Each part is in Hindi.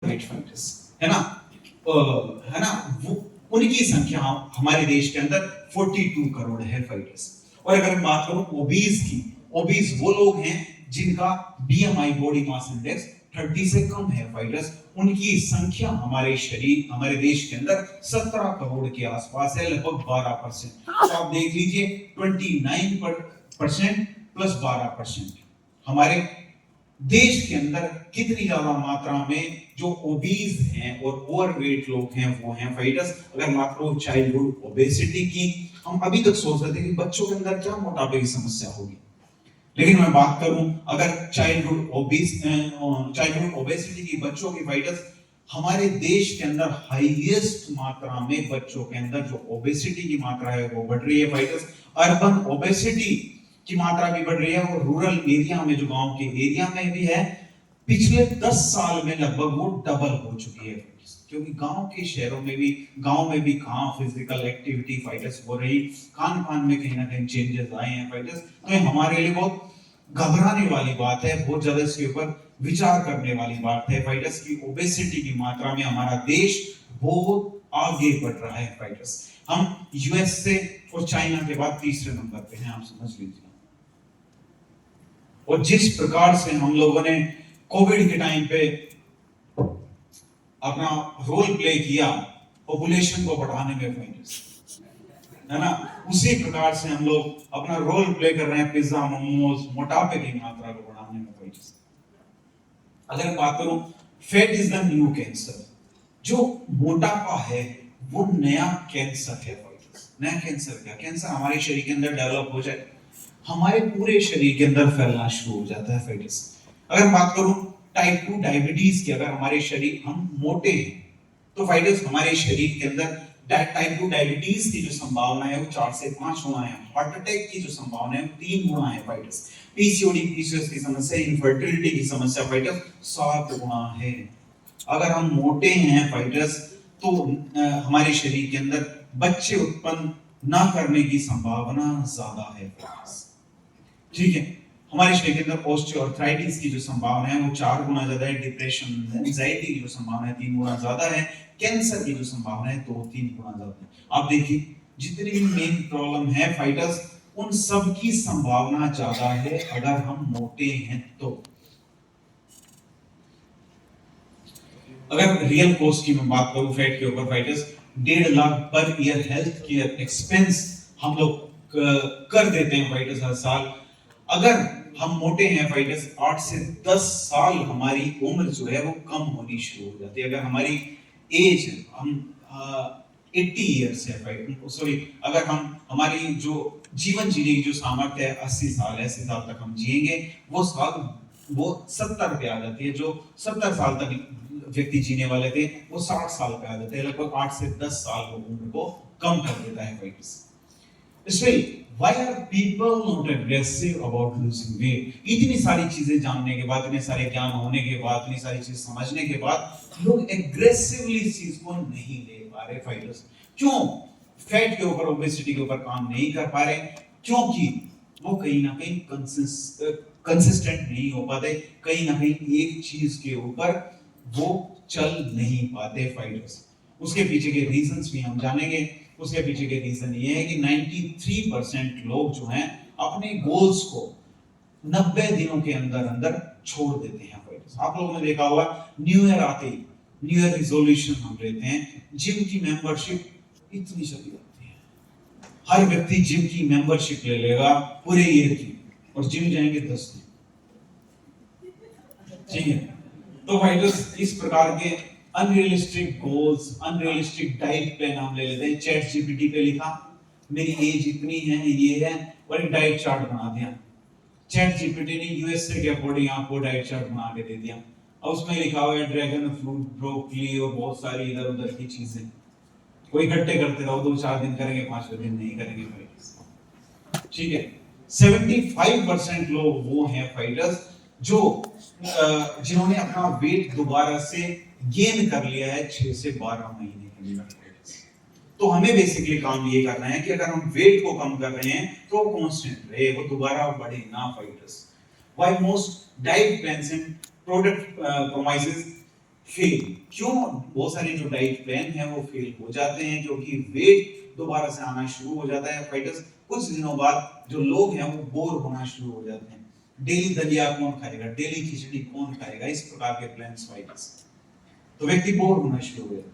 फाइटर्स, है ना, है ना, वो उनकी संख्या हमारे देश के अंदर 42 करोड़ है फाइटर्स। और अगर मैं बात करूं ओबीज की, ओबीज वो लोग हैं जिनका बीएमआई बॉडी मास इंडेक्स 30 से कम है फाइटर्स, उनकी संख्या हमारे देश के अंदर 17 करोड़ के आसपास है, लगभग 12%। तो आप देख लीजिए 29% प्लस 12%, हमारे देश के अंदर कितनी ज्यादा मात्रा में जो ओबीज हैं और ओवरवेट लोग हैं वो हैं फाइटर्स। अगर बात करो चाइल्डहुड ओबेसिटी की, हम अभी तक सोच रहे थे कि बच्चों के अंदर क्या मोटापे की समस्या होगी, लेकिन मैं बात करूं अगर चाइल्डहुड ओबेसिटी की, बच्चों की फाइटर्स, हमारे देश के अंदर हाईएस्ट मात्रा में बच्चों के अंदर जो ओबेसिटी की मात्रा है वो बढ़ रही है फाइटर्स। अर्बन ओबेसिटी की मात्रा भी बढ़ रही है और रूरल एरिया में, जो गांव के एरिया में भी है, पिछले 10 साल में लगभग वो डबल हो चुकी है। क्योंकि गांव में भी कहां फिजिकल एक्टिविटी फाइटर्स हो रही, खान पान में कहीं ना कहीं चेंजेस आए हैं फाइटर्स। तो ये हमारे लिए बहुत घबराने वाली बात है, बहुत ज्यादा इसके ऊपर विचार करने वाली बात है फाइटर्स की। ओबेसिटी की मात्रा में हमारा देश बहुत आगे बढ़ रहा है फाइटर्स। हम यूएस से और चाइना के बाद तीसरे नंबर पे हैं, आप समझ लीजिए। और जिस प्रकार से हम लोगों ने कोविड के टाइम पे अपना रोल प्ले किया पॉपुलेशन को बढ़ाने में फाइटर्स, है ना, उसी प्रकार से हम लोग अपना रोल प्ले कर रहे हैं पिज्जा मोमोज मोटापे की मात्रा को बढ़ाने में फाइटर्स। अगर बात करूं fat is the new cancer, जो मोटापा है वो नया कैंसर है फाइटर्स। नया कैंसर क्या, कैंसर हमारे शरीर के अंदर डेवलप हो जाए, हमारे पूरे शरीर के अंदर फैलना शुरू हो जाता है फाइटर्स। अगर बात करूं टाइप 2 डायबिटीज की, अगर हमारे शरीर हम मोटे हैं तो फाइटर्स हमारे शरीर के अंदर टाइप 2 डायबिटीज की जो संभावना है वो 4 से 5 गुना है, हार्ट अटैक की जो संभावना है 3 गुना है फाइटर्स, पीसीओडी पीसीओएस की समस्या, इनफर्टिलिटी की समस्या फाइटर्स 7 गुना है। अगर हम मोटे हैं फाइटर्स तो हमारे शरीर के अंदर बच्चे उत्पन्न ना करने की संभावना ज्यादा है फाइटर्स, ठीक है। हमारे शरीर के अंदर ऑस्टियोआर्थराइटिस की जो संभावना है वो 4 गुना ज्यादा है, डिप्रेशन एंजाइटी की जो संभावना है 3 गुना ज्यादा है, कैंसर की जो संभावना है 2-3 गुना ज्यादा है। आप देखिए जितनी भी मेन प्रॉब्लम है फाइटर्स, उन सब की संभावना ज्यादा है अगर हम मोटे हैं तो। अगर रियल कॉस्ट की मैं बात करूं फैट के ऊपर fighters, 1.5 lakh per year health care expense हम लोग कर देते हैं फाइटर्स हर साल। अगर हम मोटे हैं फाइटर्स 8 से 10 साल हमारी उम्र जो है वो कम होनी शुरू हो जाती है। अगर हमारी एज हम 80 ईयर्स है फाइटर, सॉरी, अगर हम हमारी जो जीवन जीने की जो सामर्थ्य है 80 साल है, 80 साल तक हम जिएंगे, वो 70 पे आ जाती है। जो 70 साल तक व्यक्ति जीने वाले थे वो 60 साल पे आ जाते हैं, लगभग 8 से 10 साल वो उम्र को कम कर देता है fighters. Still, why are people not aggressive about losing weight? इतनी सारी चीजें जानने के बाद, इतने सारे ज्ञान होने के बाद, इतनी सारी चीज समझने के बाद लोग एग्रेसिवली इस चीज को नहीं ले पा रहे फाइटर्स। क्यों फैट के ऊपर, ओबेसिटी के ऊपर काम नहीं कर पा रहे? क्योंकि वो कहीं ना कहीं कंसिस्टेंट नहीं हो पाते, कहीं ना कहीं एक चीज के ऊपर वो चल नहीं पाते फाइटर्स। उसके पीछे के रीजंस भी हम जानेंगे। उसके पीछे के रीजन ये है कि 93% लोग जो हैं अपने गोल्स को 90 दिनों के अंदर अंदर छोड़ देते हैं फाइटर्स। आप लोगों ने देखा होगा न्यू ईयर आते ही न्यू ईयर रिजोल्यूशन हम लेते हैं, जिम की मेंबरशिप इतनी चली जाती है, हर व्यक्ति जिम की मेंबरशिप ले लेगा पूरे ईयर की, और जिम जाएंगे 10 दिन, ठीक है। तो फाइटर्स इस प्रकार के unrealistic goals, unrealistic diet plan हम ले लेते हैं। चैट जीपीटी पे लिखा मेरी एज इतनी है, ये है, और एक डाइट चार्ट बना दिया। चैट जीपीटी ने यूएसए के अकॉर्डिंग आपको डाइट चार्ट बना के दे दिया, और उसमें लिखा हुआ है ड्रैगन फ्रूट, ब्रोकली और बहुत सारी इधर उधर की चीजें। कोई इकट्ठे करते रहो, 2-4 दिन करेंगे, 5वें दिन नहीं करेंगे फाइटर्स, ठीक है। 75% लोग वो हैं फाइटर्स जो जिन्होंने अपना वेट दोबारा से गेन कर लिया है 6 से 12 महीने के अंदर। तो हमें बेसिकली काम ये करना है कि अगर हम वेट को कम कर रहे हैं तो कांस्टेंट रहे, वो दोबारा बढ़े ना fighters. Why most diet plans and product promises fail क्यों? बहुत सारे जो डाइट प्लान है वो फेल हो जाते हैं क्योंकि वेट दोबारा से आना शुरू हो जाता है फाइटर्स। कुछ दिनों बाद जो लोग हैं वो बोर होना शुरू हो जाते हैं। डेली दलिया कौन खाएगा, डेली खिचड़ी कौन खाएगा, इस प्रकार के प्लान्स फाइटर्स, तो व्यक्ति बोर होना शुरू हो जाता है।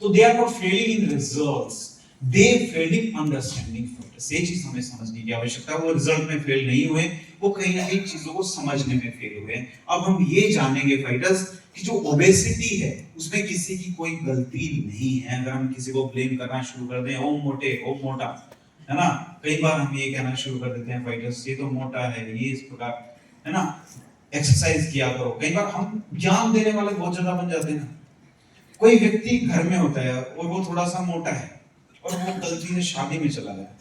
तो they are not failing in results, they failed in understanding fighters. ये चीज हमें समझने की आवश्यकता है। वो रिजल्ट में फेल नहीं हुए, वो कहीं ना कहीं चीजों को समझने में फेल हुए। अब हम ये जानेंगे फाइटर्स कि जो ओबेसिटी है उसमें किसी की कोई गलती नहीं है। अगर हम किसी को ब्लेम करना शुरू कर दें, ओ मोटे, ओ मोटा, है ना, कई बार हम ये कहना शुरू कर देते हैं फाइटर्स, ये तो मोटा है, ये इस प्रकार, है ना, एक्सरसाइज किया करो। कई बार हम ज्ञान देने वाले बहुत ज्यादा बन जाते हैं ना। कोई व्यक्ति घर में होता है और वो थोड़ा सा मोटा है और वो गलती से शादी में चला गया,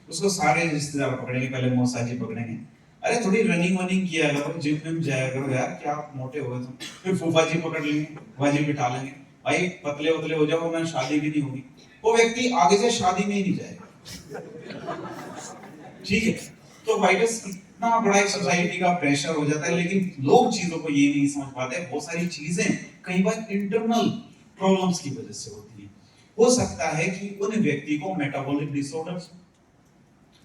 उसको सारे रिश्तेदार पकड़ेंगे, पहले मौसा जी पकड़ेंगे, अरे थोड़ी रनिंग वनिंग किया करो, जिम में जाया करो यार, क्या मोटे हो गए तुम। फिर फूफा जी पकड़ लेंगे, फूफा जी बिठा लेंगे, भाई पतले उतले हो जाओ वरना शादी भी नहीं होगी। वो व्यक्ति आगे से शादी में ही नहीं जाएगा। ठीक है, तो वायरस इतना बड़ा एक सोसाइटी का प्रेशर हो जाता है, लेकिन लोग चीजों को ये नहीं समझ पाते। बहुत सारी चीजें कई बार इंटरनल प्रॉब्लम्स की वजह से होती है। हो सकता है कि उन व्यक्ति को मेटाबॉलिक डिसऑर्डर्स,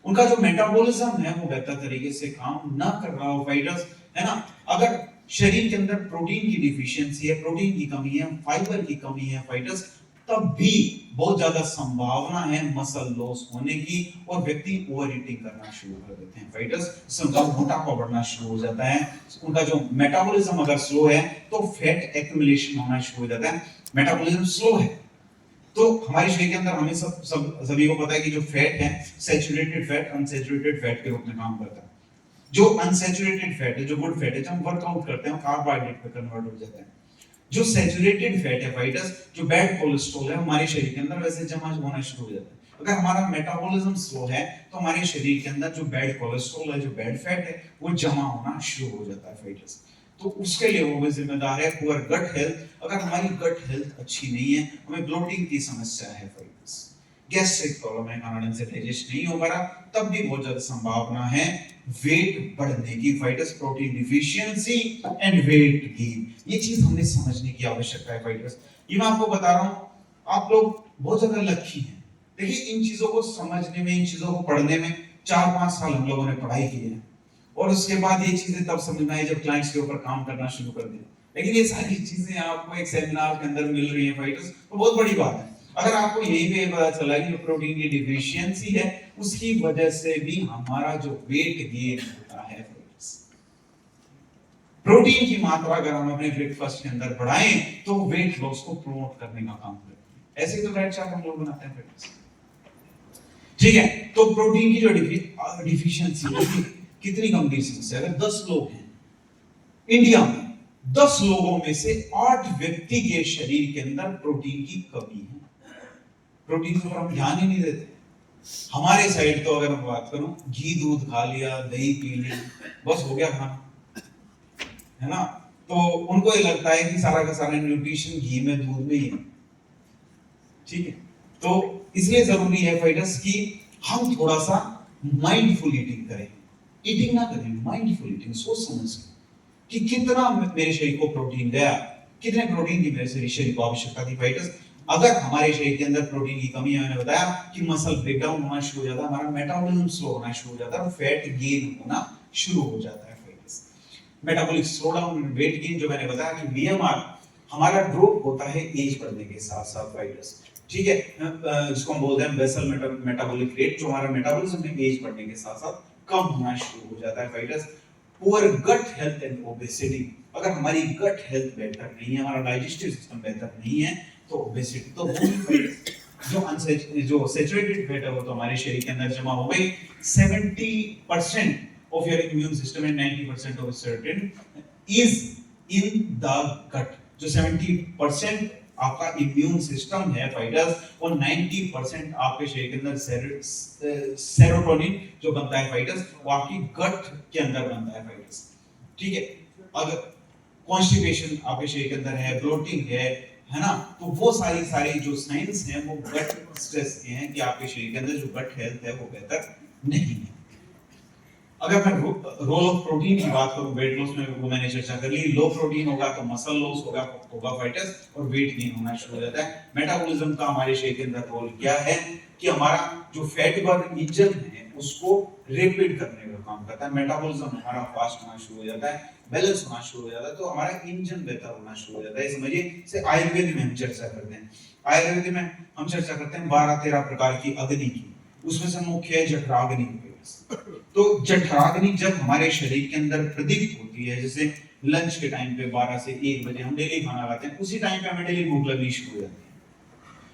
उनका जो मेटाबॉलिज्म है वो बेहतर तरीके से काम ना कर रहा हो वायरस, है ना। अगर शरीर के अंदर प्रोटीन की डिफिशियंसी है, प्रोटीन की कमी है, फाइबर की कमी है फाइटर्स, तब भी बहुत ज्यादा संभावना है मसल लॉस होने की और व्यक्ति ओवर ईटिंग करना शुरू कर देते हैं फाइटर्स। इससे उनका मोटापा बढ़ना शुरू हो जाता है। उनका जो मेटाबॉलिज्म अगर स्लो है तो फैट एक्यूमुलेशन होना शुरू हो जाता है। मेटाबॉलिज्म स्लो है तो हमारे शरीर के अंदर हमें सभी को पता है कि जो फैट है सैचुरेटेड फैट अनसैचुरेटेड फैट के रूप में काम करता है। जो अनसैचुरेटेड फैट है, जो गुड फैट है, जब हम वर्कआउट करते हैं कार्बोहाइड्रेट में कन्वर्ट हो जाता है। जो सैचुरेटेड फैट है फाइटर्स, जो बैड कोलेस्ट्रॉल है, हमारे शरीर के अंदर वैसे जमा होना शुरू हो जाता है। अगर हमारा मेटाबॉलिज्म स्लो है तो हमारे शरीर के अंदर जो बैड कोलेस्ट्रॉल है, जो बैड फैट है, वो जमा होना शुरू हो जाता है फाइटर्स। तो उसके लिए वो भी जिम्मेदार है पुअर गट हेल्थ। अगर हमारी गट हेल्थ अच्छी नहीं है, हमें ब्लोटिंग की समस्या है फाइटर्स, गैस्ट्रिक प्रॉब्लम है, खाना ढंग से डाइजेस्ट नहीं हो पा रहा, तब भी बहुत ज्यादा संभावना है वेट बढ़ने की fighters. Protein deficiency and weight gain, ये चीज हमने समझने की आवश्यकता है फाइटर्स। ये मैं आपको बता रहा हूं, आप लोग बहुत ज्यादा लकी हैं। देखिए इन चीजों को समझने में, इन चीजों को पढ़ने में 4-5 साल हम लोगों ने पढ़ाई की है और उसके बाद ये चीजें तब समझ में आई जब क्लाइंट्स के ऊपर काम करना शुरू कर दिया। लेकिन ये सारी चीजें आपको एक सेमिनार के अंदर मिल रही है फाइटर्स, तो बहुत बड़ी बात है। अगर आपको यही पे पता चला कि जो प्रोटीन की डिफिशियंसी है उसकी वजह से भी हमारा जो वेट गेन होता है फाइटर्स, प्रोटीन की मात्रा अगर हम अपने ब्रेकफास्ट के अंदर बढ़ाएं तो वेट लॉस को प्रमोट करने का काम करती है। ऐसे तो डाइट चार्ट हम लोग बनाते हैं फाइटर्स। ठीक है, तो प्रोटीन की जो डिफिशियंसी है कितनी गंभीर समस्या है। अगर 10 लोग हैं इंडिया में, 10 लोगों में से 8 व्यक्ति के शरीर के अंदर प्रोटीन की कमी है। प्रोटीन पर हम ध्यान ही नहीं देते। हमारे साइड तो अगर मैं बात करूं, घी दूध खा लिया, दही पी ली, बस हो गया खाना, है ना। तो उनको ये लगता है कि सारा का सारा न्यूट्रिशन घी में, दूध में ही है। ठीक है, तो इसलिए जरूरी है फाइटर्स कि हम थोड़ा सा माइंडफुल ईटिंग करें। ईटिंग ना करें, माइंडफुल ईटिंग, सोच समझ कि कितना मेरे शरीर को प्रोटीन गया, कितने प्रोटीन की मेरे शरीर को आवश्यकता थी फाइटर्स। अगर हमारे शरीर के अंदर प्रोटीन की कमी है, मैंने बताया कि मसल ब्रेकडाउन होना शुरू हो जाता है, हमारा मेटाबॉलिज्म स्लो होना शुरू हो जाता है और फैट गेन होना शुरू हो जाता है fighters. Metabolic slow down, weight gain, जो मैंने बताया कि बीएमआर हमारा ड्रॉप होता है एज बढ़ने के साथ साथ फाइटर्स। ठीक है, जिसको हम बोलते हैं बेसल मेटाबॉलिक रेट, जो हमारा मेटाबॉलिज्म है एज बढ़ने के साथ साथ कम होना शुरू हो जाता है fighters. Poor gut health and obesity, अगर हमारी गट हेल्थ बेहतर नहीं है, हमारा डाइजेस्टिव सिस्टम बेहतर नहीं है, तो ओबेसिटी तो होगी। जो सैचुरेटेड फैट है वो तो हमारे शरीर के अंदर जमा हो गई। 70% of your immune system and 90% of certain is in the gut। जो 70% आपका इम्यून सिस्टम है फाइटर्स और 90% आपके शरीर के अंदर सेरोटोनिन जो बनता है फाइटर्स, वो आपकी गट के अंदर बनता है फाइटर्स। ठीक है, अगर कॉन्स्टिपेशन आपके शरीर के अंदर है, ब्लोटिंग है ना, तो वो सारी जो साइंस हैं वो गट स्ट्रेस के हैं कि आपके शरीर के अंदर जो गट हेल्थ है वो बेहतर नहीं है। अगर मैं रोल ऑफ प्रोटीन की बात करूं वेट लॉस में, वो मैंने चर्चा कर ली। लो प्रोटीन होगा तो मसल लॉस होगा फाइटर्स, और वेट गेन होना शुरू हो जाता है। मेटाबॉलिज्म का हमारे शरीर के अंदर रोल क्या है कि हमारा जो फैट बर्न इंजन है उसको रैपिड करने का काम करता है। मेटाबॉलिज्म हमारा फास्ट होना शुरू हो जाता है, बैलेंस होना शुरू हो जाता है, तो हमारा इंजन बेहतर होना शुरू हो जाता है। समझिए से आयुर्वेद में हम चर्चा करते हैं, आयुर्वेद में हम चर्चा करते हैं 12-13 प्रकार की अग्नि की, उसमें से मुख्य है जठराग्नि। तो जठराग्नि जब हमारे शरीर के अंदर प्रदीप्त होती है, जैसे लंच के टाइम पे 12 से 1 बजे हम डेली खाना खाते हैं, उसी टाइम पे हमें डेली भूख लगनी शुरू हो जाती है।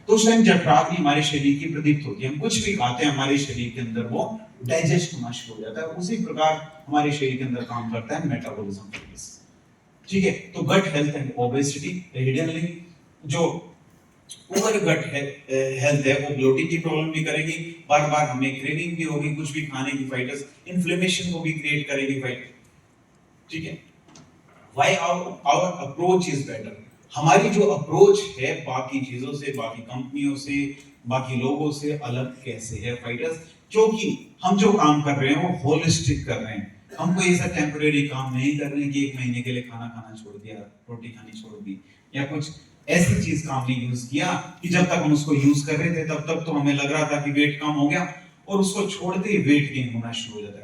तो उस टाइम जठराग्नि हमारे शरीर की प्रदीप्त होती है, हम कुछ भी खाते हैं हमारे शरीर के अंदर वो डाइजेस्ट होना शुरू हो जाता है। उसी प्रकार हमारे शरीर के अंदर काम करता है मेटाबॉलिज्म। ठीक है, तो gut health and obesity hidden link. जो पुअर गट हेल्थ है वो ब्लोटिंग की प्रॉब्लम भी करेगी, बार बार हमें क्रेविंग भी होगी कुछ भी खाने की फाइटर्स, इन्फ्लेमेशन को भी क्रिएट करेगी फाइटर। ठीक है, why our approach is better. हमारी जो अप्रोच है बाकी चीजों से, बाकी कंपनियों से, बाकी लोगों से अलग कैसे है फाइटर्स, क्योंकि हम जो काम कर रहे हैं वो होलिस्टिक कर रहे हैं। हम कोई ऐसा टेम्परेरी काम नहीं कर रहे हैं कि 1 महीने के लिए खाना खाना छोड़ दिया, रोटी खानी छोड़ दी, या कुछ ऐसी चीज काम नहीं यूज किया कि जब तक हम उसको यूज कर रहे थे तब तक तो हमें लग रहा था कि वेट कम हो गया, और उसको छोड़ते ही वेट गेन होना शुरू हो जाता है।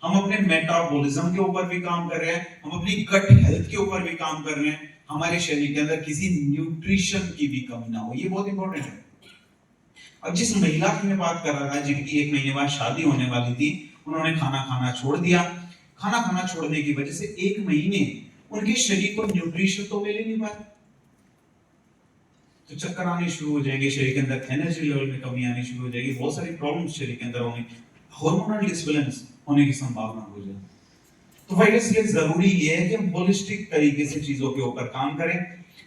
हम अपने मेटाबॉलिज्म के ऊपर भी काम कर रहे हैं, हम अपनी गट हेल्थ के ऊपर भी काम कर रहे हैं, हमारे शरीर के अंदर किसी न्यूट्रिशन की भी कमी ना हो, ये बहुत इंपॉर्टेंट है। अब जिस महिला की मैं बात कर रहा था जिनकी 1 महीने बाद शादी होने वाली थी, उन्होंने खाना खाना छोड़ दिया। खाना खाना छोड़ने की वजह से 1 महीने उनके शरीर को न्यूट्रिशन तो मिल ही नहीं पाया, तो चक्कर आने शुरू हो जाएंगे, शरीर के अंदर एनर्जी लेवल में कमी आनी शुरू हो जाएगी, बहुत सारी प्रॉब्लम्स शरीर के अंदर होंगी, हार्मोनल डिसबैलेंस होने की संभावना हो जाए। तो भाई इसलिए जरूरी ये है कि हम होलिस्टिक तरीके से चीजों के ऊपर काम करें।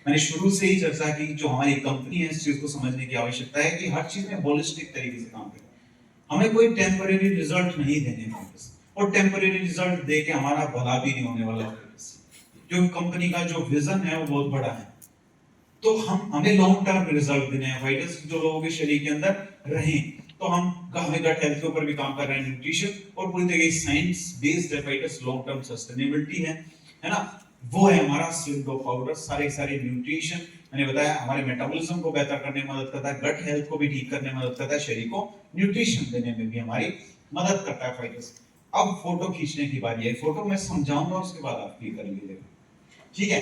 मैंने शुरू से ही चर्चा की, जो हमारी कंपनी है इस चीज को समझने की आवश्यकता है कि हर चीज में होलिस्टिक तरीके से काम करें। हमें कोई टेम्परेरी रिजल्ट नहीं देने वाले, और टेम्परेरी रिजल्ट दे के हमारा भला भी नहीं होने वाला, क्योंकि कंपनी का जो विजन है वो बहुत बड़ा है। तो हमें लॉन्ग टर्म रिजल्ट देने हैं फाइटर्स, जो लोगों के शरीर के अंदर रहें। तो हम गट हेल्थ के ऊपर भी काम कर रहे हैं, न्यूट्रिशन, और पूरी तरीके से साइंस बेस्ड है फाइटर्स, लॉन्ग टर्म सस्टेनेबिलिटी है ना, वो है हमारा स्लिम डॉग पाउडर। सारे न्यूट्रिशन मैंने बताया हमारे मेटाबॉलिज्म को बेहतर करने में मदद करता है, गट हेल्थ को भी ठीक करने में मदद करता है, शरीर को न्यूट्रिशन देने में भी हमारी मदद करता है फाइटर्स। अब फोटो खींचने की बारी है, फोटो मैं समझाऊंगा उसके बाद आप क्लिक कर लीजिएगा, ठीक है।